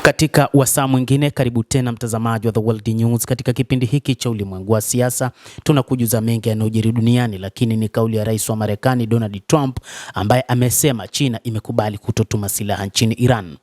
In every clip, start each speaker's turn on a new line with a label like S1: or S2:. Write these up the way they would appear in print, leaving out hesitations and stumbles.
S1: Katika wasaa mwingine, karibu tena mtazamaji wa The World News. Katika kipindi hiki cha ulimwengu wa siasa, tunakujuza mengi yanayojiri duniani, lakini ni kauli ya rais wa Marekani Donald Trump ambaye amesema China imekubali kutotuma silaha nchini Iran.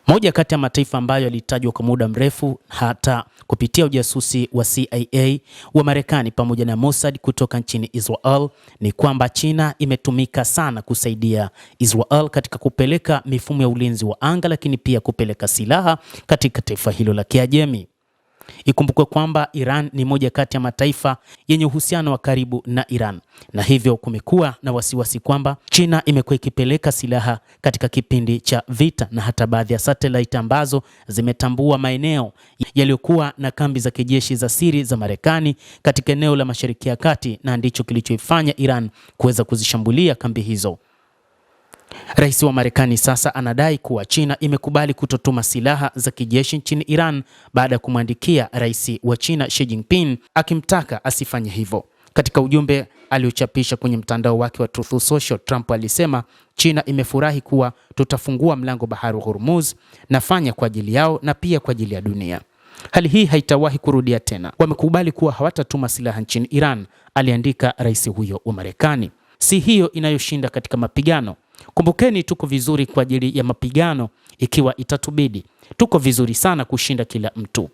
S1: Moja kati ya mataifa ambayo yalitajwa kwa muda mrefu hata kupitia ujasusi wa CIA wa Marekani pamoja na Mossad kutoka nchini Israel ni kwamba China imetumika sana kusaidia Israel katika kupeleka mifumo ya ulinzi wa anga, lakini pia kupeleka silaha katika taifa hilo la Kiajemi. Ikumbukwe kwamba Iran ni moja kati ya mataifa yenye uhusiano wa karibu na Iran, na hivyo kumekuwa na wasiwasi kwamba China imekuwa ikipeleka silaha katika kipindi cha vita, na hata baadhi ya satellite ambazo zimetambua maeneo yaliyokuwa na kambi za kijeshi za siri za Marekani katika eneo la Mashariki ya Kati, na ndicho kilichoifanya Iran kuweza kuzishambulia kambi hizo. Rais wa Marekani sasa anadai kuwa China imekubali kutotuma silaha za kijeshi nchini Iran baada ya kumwandikia rais wa China Xi Jinping akimtaka asifanye hivyo. Katika ujumbe aliochapisha kwenye mtandao wake wa Truth Social, Trump alisema China imefurahi kuwa tutafungua mlango bahari wa Hormuz, nafanya kwa ajili yao na pia kwa ajili ya dunia. Hali hii haitawahi kurudia tena. Wamekubali kuwa hawatatuma silaha nchini Iran, aliandika rais huyo wa Marekani. Si hiyo inayoshinda katika mapigano. Kumbukeni, tuko vizuri kwa ajili ya mapigano ikiwa itatubidi. Tuko vizuri sana kushinda kila mtu.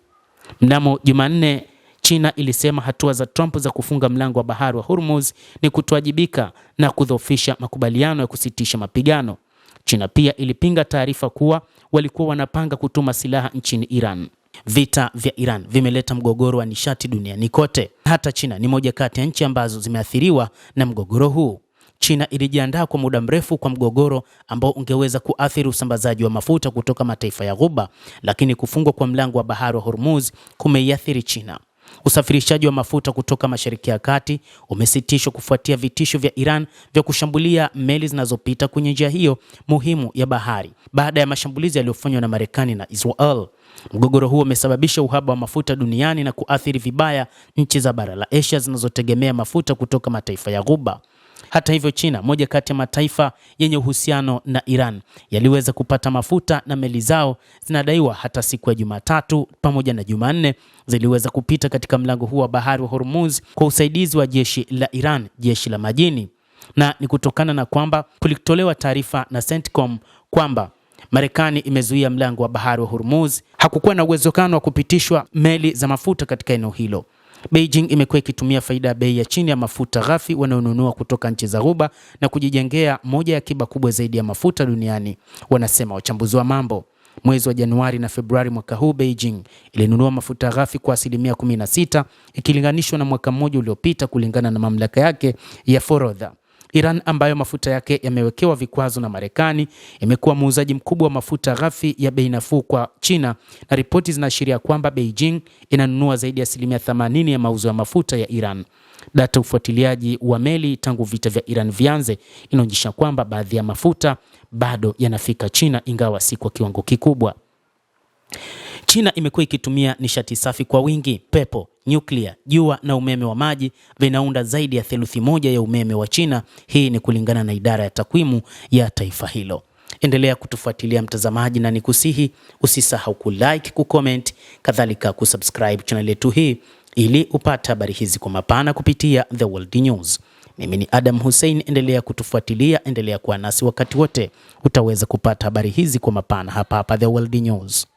S1: Mnamo Jumanne, China ilisema hatua za Trump za kufunga mlango wa bahari wa Hormuz ni kutowajibika na kudhoofisha makubaliano ya kusitisha mapigano. China pia ilipinga taarifa kuwa walikuwa wanapanga kutuma silaha nchini Iran. Vita vya Iran vimeleta mgogoro wa nishati duniani kote. Hata China ni moja kati ya nchi ambazo zimeathiriwa na mgogoro huu. China ilijiandaa kwa muda mrefu kwa mgogoro ambao ungeweza kuathiri usambazaji wa mafuta kutoka mataifa ya Ghuba, lakini kufungwa kwa mlango wa bahari wa Hormuz kumeiathiri China. Usafirishaji wa mafuta kutoka Mashariki ya Kati umesitishwa kufuatia vitisho vya Iran vya kushambulia meli zinazopita kwenye njia hiyo muhimu ya bahari baada ya mashambulizi yaliyofanywa na Marekani na Israel. Mgogoro huo umesababisha uhaba wa mafuta duniani na kuathiri vibaya nchi za bara la Asia zinazotegemea mafuta kutoka mataifa ya Ghuba. Hata hivyo, China, moja kati ya mataifa yenye uhusiano na Iran, yaliweza kupata mafuta na meli zao zinadaiwa hata siku ya Jumatatu pamoja na Jumanne ziliweza kupita katika mlango huu wa bahari wa Hormuz kwa usaidizi wa jeshi la Iran, jeshi la majini. Na ni kutokana na kwamba kulitolewa taarifa na CENTCOM kwamba Marekani imezuia mlango wa bahari wa Hormuz, hakukuwa na uwezekano wa kupitishwa meli za mafuta katika eneo hilo. Beijing imekuwa ikitumia faida ya bei ya chini ya mafuta ghafi wanayonunua kutoka nchi za Ghuba na kujijengea moja ya akiba kubwa zaidi ya mafuta duniani, wanasema wachambuzi wa mambo. Mwezi wa Januari na Februari mwaka huu, Beijing ilinunua mafuta ghafi kwa 16% ikilinganishwa na mwaka mmoja uliopita, kulingana na mamlaka yake ya forodha. Iran, ambayo mafuta yake yamewekewa vikwazo na Marekani, imekuwa muuzaji mkubwa wa mafuta ghafi ya bei nafuu kwa China, na ripoti zinaashiria kwamba Beijing inanunua zaidi ya 80% ya mauzo ya mafuta ya Iran. Data ufuatiliaji wa meli tangu vita vya Iran vianze inaonyesha kwamba baadhi ya mafuta bado yanafika China, ingawa si kwa kiwango kikubwa. China imekuwa ikitumia nishati safi kwa wingi. Pepo, nyuklia, jua na umeme wa maji vinaunda zaidi ya 1/3 ya umeme wa China. Hii ni kulingana na idara ya takwimu ya taifa hilo. Endelea kutufuatilia mtazamaji, na nikusihi usisahau kulike, kucomment, kadhalika kusubscribe channel yetu hii ili upate habari hizi kwa mapana kupitia The World News. Mimi ni Adam Hussein, endelea kutufuatilia, endelea kuwa nasi wakati wote. Utaweza kupata habari hizi kwa mapana hapa The World News.